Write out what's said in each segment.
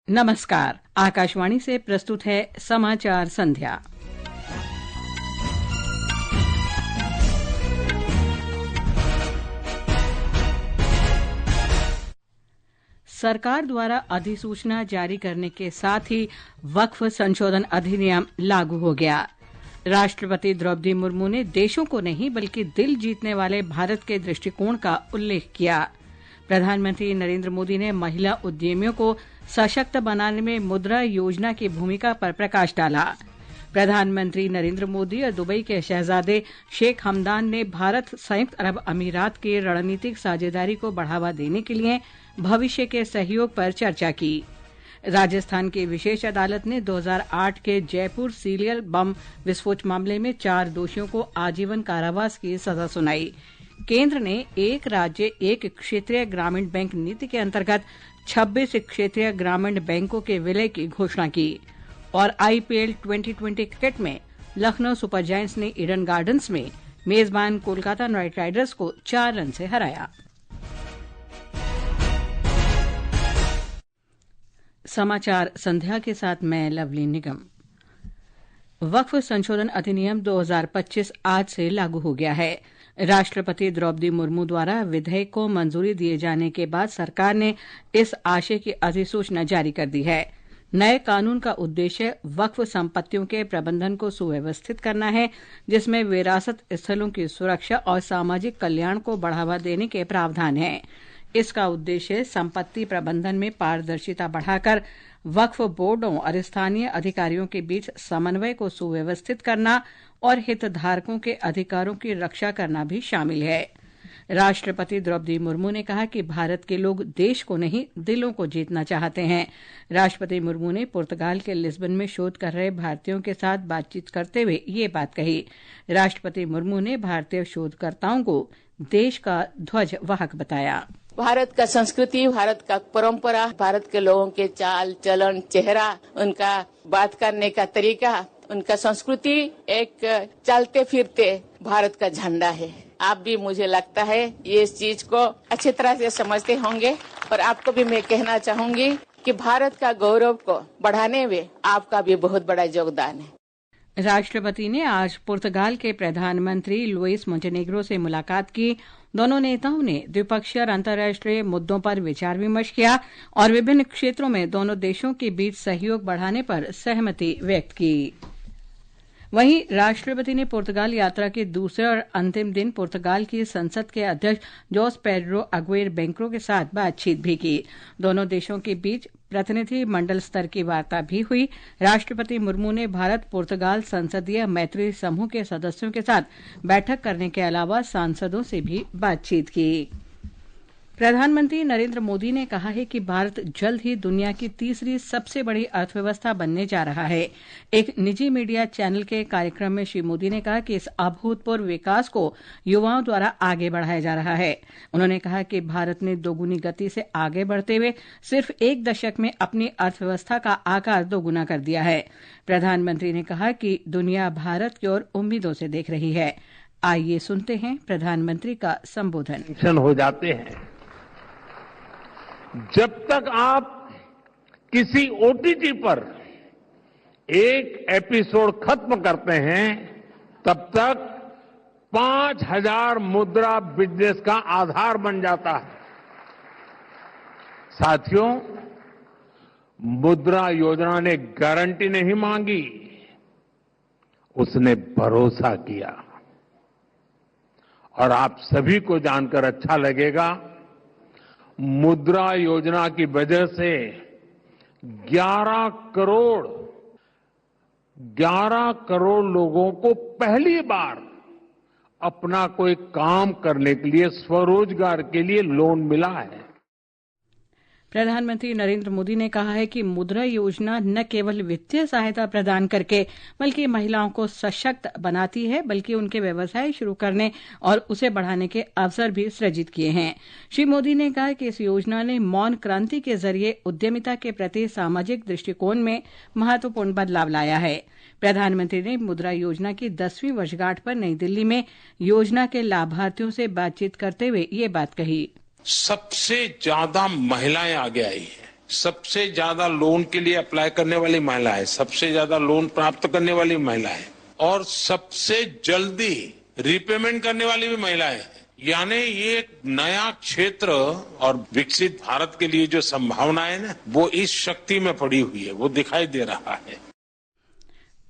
नमस्कार। आकाशवाणी से प्रस्तुत है समाचार संध्या। सरकार द्वारा अधिसूचना जारी करने के साथ ही वक्फ संशोधन अधिनियम लागू हो गया। राष्ट्रपति द्रौपदी मुर्मू ने देशों को नहीं बल्कि दिल जीतने वाले भारत के दृष्टिकोण का उल्लेख किया। प्रधानमंत्री नरेंद्र मोदी ने महिला उद्यमियों को सशक्त बनाने में मुद्रा योजना की भूमिका पर प्रकाश डाला। प्रधानमंत्री नरेंद्र मोदी और दुबई के शहजादे शेख हमदान ने भारत संयुक्त अरब अमीरात की रणनीतिक साझेदारी को बढ़ावा देने के लिए भविष्य के सहयोग पर चर्चा की। राजस्थान की विशेष अदालत ने 2008 के जयपुर सीरियल बम विस्फोट मामले में 4 दोषियों को आजीवन कारावास की सजा सुनाई। केंद्र ने एक राज्य एक क्षेत्रीय ग्रामीण बैंक नीति के अंतर्गत 26 क्षेत्रीय ग्रामीण बैंकों के विलय की घोषणा की। और आईपीएल 2020 क्रिकेट में लखनऊ सुपर जायंट्स ने ईडन गार्डन्स में मेजबान कोलकाता नाइट राइडर्स को 4 रन से हराया। समाचार संध्या के साथ मैं लवली निगम। वक्फ संशोधन अधिनियम 2025 आज से लागू हो गया है। राष्ट्रपति द्रौपदी मुर्मू द्वारा विधेयक को मंजूरी दिए जाने के बाद सरकार ने इस आशय की अधिसूचना जारी कर दी है। नए कानून का उद्देश्य वक्फ संपत्तियों के प्रबंधन को सुव्यवस्थित करना है, जिसमें विरासत स्थलों की सुरक्षा और सामाजिक कल्याण को बढ़ावा देने के प्रावधान हैं। इसका उद्देश्य संपत्ति प्रबंधन में पारदर्शिता बढ़ाकर वक्फ बोर्डों और स्थानीय अधिकारियों के बीच समन्वय को सुव्यवस्थित करना और हितधारकों के अधिकारों की रक्षा करना भी शामिल है। राष्ट्रपति द्रौपदी मुर्मू ने कहा कि भारत के लोग देश को नहीं दिलों को जीतना चाहते हैं। राष्ट्रपति मुर्मू ने पुर्तगाल के लिस्बन में शोध कर रहे भारतीयों के साथ बातचीत करते हुए ये बात कही। राष्ट्रपति मुर्मू ने भारतीय शोधकर्ताओं को देश का ध्वज वाहक बताया। भारत का संस्कृति, भारत का परंपरा, भारत के लोगों के चाल चलन, चेहरा, उनका बात करने का तरीका, उनका संस्कृति एक चलते फिरते भारत का झंडा है। आप भी, मुझे लगता है, ये इस चीज को अच्छी तरह से समझते होंगे और आपको भी मैं कहना चाहूंगी कि भारत का गौरव को बढ़ाने में आपका भी बहुत बड़ा योगदान है। राष्ट्रपति ने आज पुर्तगाल के प्रधानमंत्री लुइस मोंटेनेग्रो से मुलाकात की। दोनों नेताओं ने द्विपक्षीय और अंतर्राष्ट्रीय मुद्दों पर विचार विमर्श किया और विभिन्न क्षेत्रों में दोनों देशों के बीच सहयोग बढ़ाने पर सहमति व्यक्त की। वहीं राष्ट्रपति ने पुर्तगाल यात्रा के दूसरे और अंतिम दिन पुर्तगाल की संसद के अध्यक्ष जोस पेड्रो अग्वेर बैंक्रो के साथ बातचीत भी की। दोनों देशों के बीच प्रतिनिधि मंडल स्तर की वार्ता भी हुई। राष्ट्रपति मुर्मू ने भारत पुर्तगाल संसदीय मैत्री समूह के सदस्यों के साथ बैठक करने के अलावा सांसदों से भी बातचीत की। प्रधानमंत्री नरेंद्र मोदी ने कहा है कि भारत जल्द ही दुनिया की तीसरी सबसे बड़ी अर्थव्यवस्था बनने जा रहा है। एक निजी मीडिया चैनल के कार्यक्रम में श्री मोदी ने कहा कि इस अभूतपूर्व विकास को युवाओं द्वारा आगे बढ़ाया जा रहा है। उन्होंने कहा कि भारत ने दोगुनी गति से आगे बढ़ते हुए सिर्फ 1 दशक में अपनी अर्थव्यवस्था का आकार दोगुना कर दिया है। प्रधानमंत्री ने कहा कि दुनिया भारत की ओर उम्मीदों से देख रही है। आइए सुनते हैं प्रधानमंत्री का संबोधन। हो जाते हैं जब तक आप किसी ओटीटी पर एक एपिसोड खत्म करते हैं तब तक 5000 मुद्रा बिजनेस का आधार बन जाता है। साथियों, मुद्रा योजना ने गारंटी नहीं मांगी, उसने भरोसा किया। और आप सभी को जानकर अच्छा लगेगा, मुद्रा योजना की वजह से 11 करोड़ लोगों को पहली बार अपना कोई काम करने के लिए, स्वरोजगार के लिए लोन मिला है। प्रधानमंत्री नरेंद्र मोदी ने कहा है कि मुद्रा योजना न केवल वित्तीय सहायता प्रदान करके बल्कि महिलाओं को सशक्त बनाती है, बल्कि उनके व्यवसाय शुरू करने और उसे बढ़ाने के अवसर भी सृजित किए हैं। श्री मोदी ने कहा कि इस योजना ने मौन क्रांति के जरिए उद्यमिता के प्रति सामाजिक दृष्टिकोण में महत्वपूर्ण बदलाव लाया है। प्रधानमंत्री ने मुद्रा योजना की 10वीं वर्षगांठ पर नई दिल्ली में योजना के लाभार्थियों से बातचीत करते हुए ये बात कही। सबसे ज्यादा महिलाएं आगे आई हैं। सबसे ज्यादा लोन के लिए अप्लाई करने वाली महिला है, सबसे ज्यादा लोन प्राप्त करने वाली महिला है और सबसे जल्दी रीपेमेंट करने वाली भी महिलाएं हैं। यानी ये एक नया क्षेत्र और विकसित भारत के लिए जो संभावना है ना, वो इस शक्ति में पड़ी हुई है, वो दिखाई दे रहा है।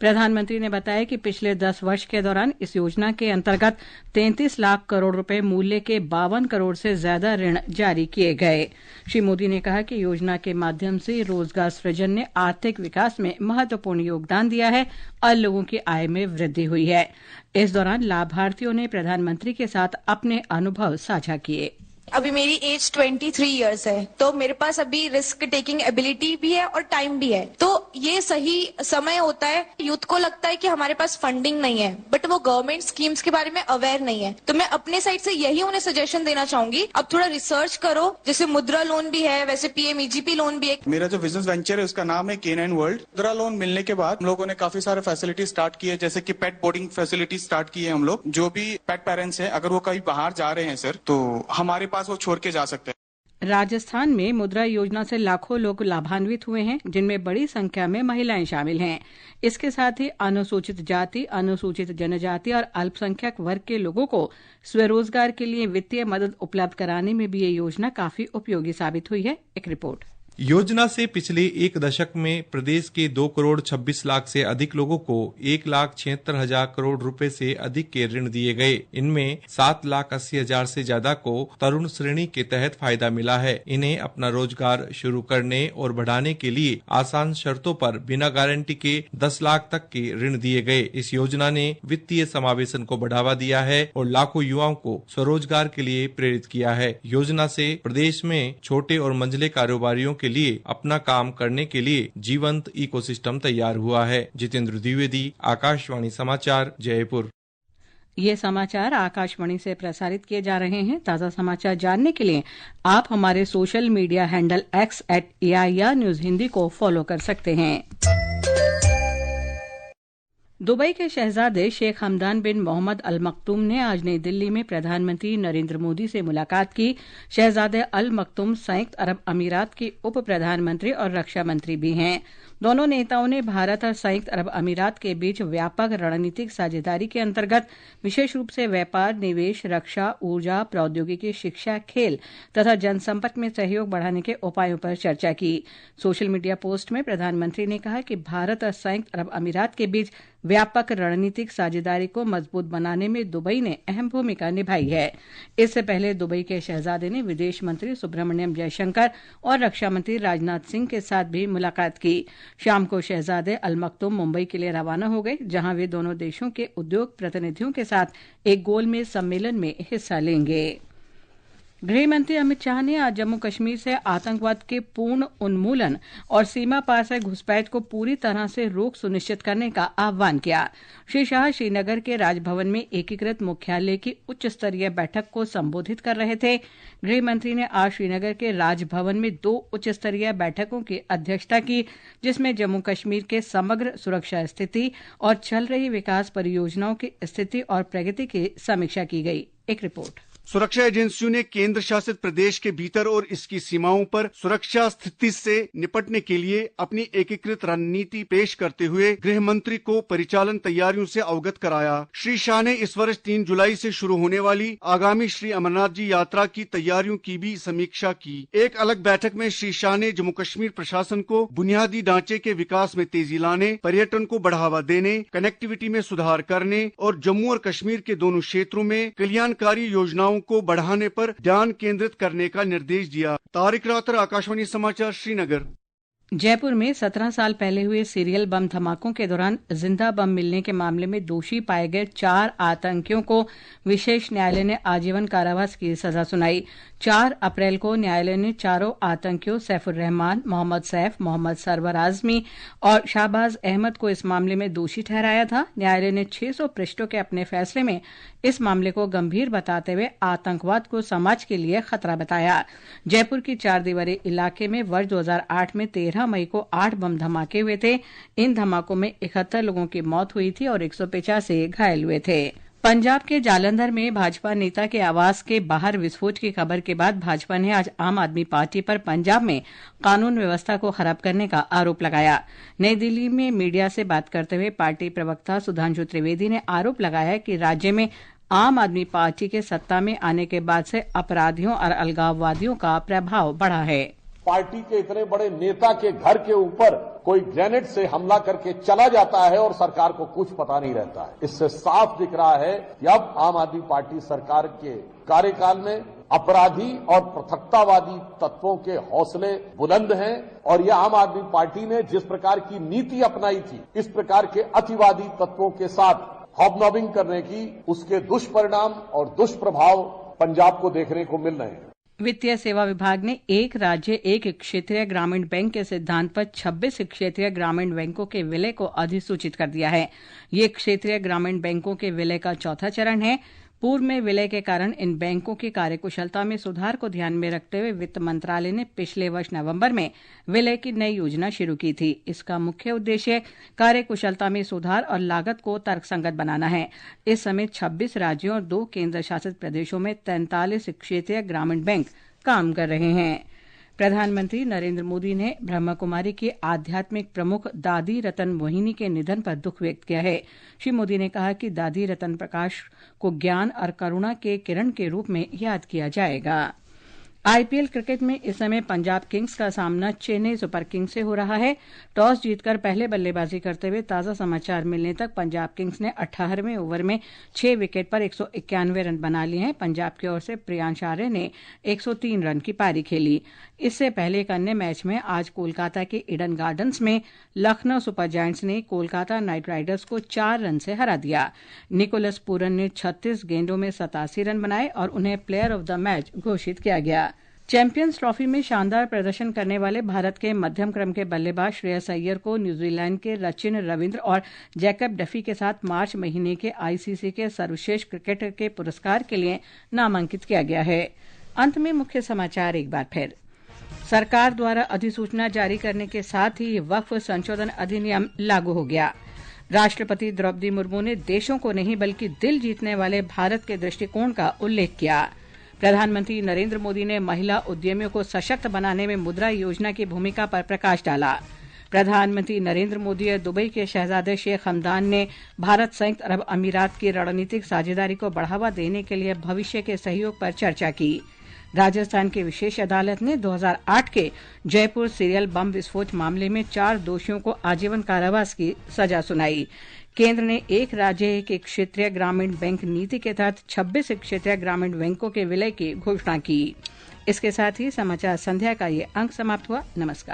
प्रधानमंत्री ने बताया कि पिछले 10 वर्ष के दौरान इस योजना के अंतर्गत 33 लाख करोड़ रुपए मूल्य के 52 करोड़ से ज्यादा ऋण जारी किए गए। श्री मोदी ने कहा कि योजना के माध्यम से रोजगार सृजन ने आर्थिक विकास में महत्वपूर्ण योगदान दिया है और लोगों की आय में वृद्धि हुई है। इस दौरान लाभार्थियों ने प्रधानमंत्री के साथ अपने अनुभव साझा किए। अभी मेरी एज 23 इयर्स है, तो मेरे पास अभी रिस्क टेकिंग एबिलिटी भी है और टाइम भी है, तो ये सही समय होता है। यूथ को लगता है कि हमारे पास फंडिंग नहीं है, बट वो गवर्नमेंट स्कीम्स के बारे में अवेयर नहीं है, तो मैं अपने साइड से यही उन्हें सजेशन देना चाहूंगी, अब थोड़ा रिसर्च करो। जैसे मुद्रा लोन भी है, वैसे पीएमईजीपी लोन भी है। मेरा जो बिजनेस वेंचर है उसका नाम है K9 वर्ल्ड। मुद्रा लोन मिलने के बाद हम लोगों ने काफी सारे फैसिलिटी स्टार्ट किए, जैसे कि पेट बोर्डिंग फैसिलिटी स्टार्ट की है हम लोग। जो भी पेट पेरेंट्स है, अगर वो कहीं बाहर जा रहे हैं सर, तो हमारे पास वो छोड़ के जा सकते हैं। राजस्थान में मुद्रा योजना से लाखों लोग लाभान्वित हुए हैं, जिनमें बड़ी संख्या में महिलाएं शामिल हैं। इसके साथ ही अनुसूचित जाति, अनुसूचित जनजाति और अल्पसंख्यक वर्ग के लोगों को स्वरोजगार के लिए वित्तीय मदद उपलब्ध कराने में भी ये योजना काफी उपयोगी साबित हुई है। एक रिपोर्ट। योजना से पिछले एक दशक में प्रदेश के 2 करोड़ 26 लाख से अधिक लोगों को 1,76,000 करोड़ रुपए से अधिक के ऋण दिए गए। इनमें 7,80,000 से ज्यादा को तरुण श्रेणी के तहत फायदा मिला है। इन्हें अपना रोजगार शुरू करने और बढ़ाने के लिए आसान शर्तों पर बिना गारंटी के 10 लाख तक के ऋण दिए गए। इस योजना ने वित्तीय समावेशन को बढ़ावा दिया है और लाखों युवाओं को स्वरोजगार के लिए प्रेरित किया है। योजना से प्रदेश में छोटे और मंझले कारोबारियों के लिए अपना काम करने के लिए जीवंत इकोसिस्टम तैयार हुआ है। जितेंद्र द्विवेदी, आकाशवाणी समाचार, जयपुर। ये समाचार आकाशवाणी से प्रसारित किए जा रहे हैं। ताज़ा समाचार जानने के लिए आप हमारे social media handle X@AIR news Hindi को फॉलो कर सकते हैं। दुबई के शहजादे शेख हमदान बिन मोहम्मद अल मक्तूम ने आज नई दिल्ली में प्रधानमंत्री नरेंद्र मोदी से मुलाकात की। शहजादे अल मक्तूम संयुक्त अरब अमीरात के उप प्रधानमंत्री और रक्षा मंत्री भी हैं। दोनों नेताओं ने भारत और संयुक्त अरब अमीरात के बीच व्यापक रणनीतिक साझेदारी के अंतर्गत विशेष रूप से व्यापार, निवेश, रक्षा, ऊर्जा, प्रौद्योगिकी, शिक्षा, खेल तथा जनसंपर्क में सहयोग बढ़ाने के उपायों पर चर्चा की। सोशल मीडिया पोस्ट में प्रधानमंत्री ने कहा कि भारत और संयुक्त अरब अमीरात के बीच व्यापक रणनीतिक साझेदारी को मजबूत बनाने में दुबई ने अहम भूमिका निभाई है। इससे पहले दुबई के शहजादे ने विदेश मंत्री सुब्रमण्यम जयशंकर और रक्षा मंत्री राजनाथ सिंह के साथ भी मुलाकात की। शाम को शहजादे अल मक्तूम मुंबई के लिए रवाना हो गए, जहां वे दोनों देशों के उद्योग प्रतिनिधियों के साथ एक गोलमेज सम्मेलन में हिस्सा लेंगे। गृह मंत्री अमित शाह ने आज जम्मू कश्मीर से आतंकवाद के पूर्ण उन्मूलन और सीमा पार से घुसपैठ को पूरी तरह से रोक सुनिश्चित करने का आह्वान किया। श्री शाह श्रीनगर के राजभवन में एकीकृत मुख्यालय की उच्च स्तरीय बैठक को संबोधित कर रहे थे। गृह मंत्री ने आज श्रीनगर के राजभवन में 2 उच्च स्तरीय बैठकों की अध्यक्षता की, जिसमें जम्मू कश्मीर के समग्र सुरक्षा स्थिति और चल रही विकास परियोजनाओं की स्थिति और प्रगति की समीक्षा की गई। एक रिपोर्ट। सुरक्षा एजेंसियों ने केंद्र शासित प्रदेश के भीतर और इसकी सीमाओं पर सुरक्षा स्थिति से निपटने के लिए अपनी एकीकृत रणनीति पेश करते हुए गृह मंत्री को परिचालन तैयारियों से अवगत कराया। श्री शाह ने इस वर्ष 3 जुलाई से शुरू होने वाली आगामी श्री अमरनाथ जी यात्रा की तैयारियों की भी समीक्षा की। एक अलग बैठक में श्री शाह ने जम्मू कश्मीर प्रशासन को बुनियादी ढांचे के विकास में तेजी लाने, पर्यटन को बढ़ावा देने, कनेक्टिविटी में सुधार करने और जम्मू और कश्मीर के दोनों क्षेत्रों में कल्याणकारी योजनाओं को बढ़ाने पर ध्यान केंद्रित करने का निर्देश दिया। तारिक रातर, आकाशवाणी समाचार, श्रीनगर। जयपुर में 17 साल पहले हुए सीरियल बम धमाकों के दौरान जिंदा बम मिलने के मामले में दोषी पाए गए 4 आतंकियों को विशेष न्यायालय ने आजीवन कारावास की सजा सुनाई। 4 अप्रैल को न्यायालय ने चारों आतंकियों सैफुर रहमान, मोहम्मद सैफ, मोहम्मद सरवर आजमी और शाहबाज अहमद को इस मामले में दोषी ठहराया था। न्यायालय ने 600 पृष्ठों के अपने फैसले में इस मामले को गंभीर बताते हुए आतंकवाद को समाज के लिए खतरा बताया। जयपुर की 4 दीवारी इलाके में वर्ष 2008 में 13 मई को 8 बम धमाके हुए थे। इन धमाकों में 71 लोगों की मौत हुई थी और 185 घायल हुए थे। पंजाब के जालंधर में भाजपा नेता के आवास के बाहर विस्फोट की खबर के बाद भाजपा ने आज आम आदमी पार्टी पर पंजाब में कानून व्यवस्था को खराब करने का आरोप लगाया। नई दिल्ली में मीडिया से बात करते हुए पार्टी प्रवक्ता सुधांशु त्रिवेदी ने आरोप लगाया कि राज्य में आम आदमी पार्टी के सत्ता में आने के बाद से अपराधियों और अलगाववादियों का प्रभाव बढ़ा है। पार्टी के इतने बड़े नेता के घर के ऊपर कोई ग्रेनेड से हमला करके चला जाता है और सरकार को कुछ पता नहीं रहता है। इससे साफ दिख रहा है कि अब आम आदमी पार्टी सरकार के कार्यकाल में अपराधी और पृथकतावादी तत्वों के हौसले बुलंद हैं और यह आम आदमी पार्टी ने जिस प्रकार की नीति अपनाई थी, इस प्रकार के अतिवादी तत्वों के साथ हॉबनॉबिंग करने की, उसके दुष्परिणाम और दुष्प्रभाव पंजाब को देखने को मिल रहे हैं। वित्तीय सेवा विभाग ने एक राज्य एक क्षेत्रीय ग्रामीण बैंक के सिद्धांत पर 26 क्षेत्रीय ग्रामीण बैंकों के विलय को अधिसूचित कर दिया है। ये क्षेत्रीय ग्रामीण बैंकों के विलय का चौथा चरण है। पूर्व में विलय के कारण इन बैंकों की कार्यकुशलता में सुधार को ध्यान में रखते हुए वित्त मंत्रालय ने पिछले वर्ष नवंबर में विलय की नई योजना शुरू की थी। इसका मुख्य उद्देश्य कार्यकुशलता में सुधार और लागत को तर्कसंगत बनाना है। इस समय 26 राज्यों और 2 केंद्र शासित प्रदेशों में 43 क्षेत्रीय ग्रामीण बैंक काम कर रहे हैं। प्रधानमंत्री नरेंद्र मोदी ने ब्रह्मा कुमारी की आध्यात्मिक प्रमुख दादी रतन मोहिनी के निधन पर दुख व्यक्त किया है। श्री मोदी ने कहा कि दादी रतन प्रकाश को ज्ञान और करुणा के किरण के रूप में याद किया जाएगा। आईपीएल क्रिकेट में इस समय पंजाब किंग्स का सामना चेन्नई सुपर किंग्स से हो रहा है। टॉस जीतकर पहले बल्लेबाजी करते हुए ताजा समाचार मिलने तक पंजाब किंग्स ने 18वें ओवर में 6 विकेट पर 191 रन बना लिए हैं। पंजाब की ओर से प्रियांश आर्य ने 103 रन की पारी खेली। इससे पहले एक अन्य मैच में आज कोलकाता के ईडन गार्डन्स में लखनऊ सुपर जायंट्स ने कोलकाता नाइट राइडर्स को 4 रन से हरा दिया। निकोलस पूरन ने 36 गेंदों में 87 रन बनाए और उन्हें प्लेयर ऑफ द मैच घोषित किया गया। चैंपियंस ट्रॉफी में शानदार प्रदर्शन करने वाले भारत के मध्यम क्रम के बल्लेबाज श्रेयस अय्यर को न्यूजीलैंड के सचिन रविंद्र और जैकब डफी के साथ मार्च महीने के आईसीसी के सर्वश्रेष्ठ क्रिकेटर के पुरस्कार के लिए नामांकित किया गया है। अंत में मुख्य समाचार एक बार फिर। सरकार द्वारा अधिसूचना जारी करने के साथ ही वक्फ संशोधन अधिनियम लागू हो गया। राष्ट्रपति द्रौपदी मुर्मू ने देशों को नहीं बल्कि दिल जीतने वाले भारत के दृष्टिकोण का उल्लेख किया। प्रधानमंत्री नरेंद्र मोदी ने महिला उद्यमियों को सशक्त बनाने में मुद्रा योजना की भूमिका पर प्रकाश डाला। प्रधानमंत्री नरेंद्र मोदी और दुबई के शहजादे शेख हमदान ने भारत संयुक्त अरब अमीरात की रणनीतिक साझेदारी को बढ़ावा देने के लिए भविष्य के सहयोग पर चर्चा की। राजस्थान की विशेष अदालत ने 2008 के जयपुर सीरियल बम विस्फोट मामले में 4 दोषियों को आजीवन कारावास की सजा सुनाई। केंद्र ने एक राज्य एक क्षेत्रीय ग्रामीण बैंक नीति के तहत 26 क्षेत्रीय ग्रामीण बैंकों के विलय की घोषणा की। इसके साथ ही समाचार संध्या का ये अंक समाप्त हुआ। नमस्कार।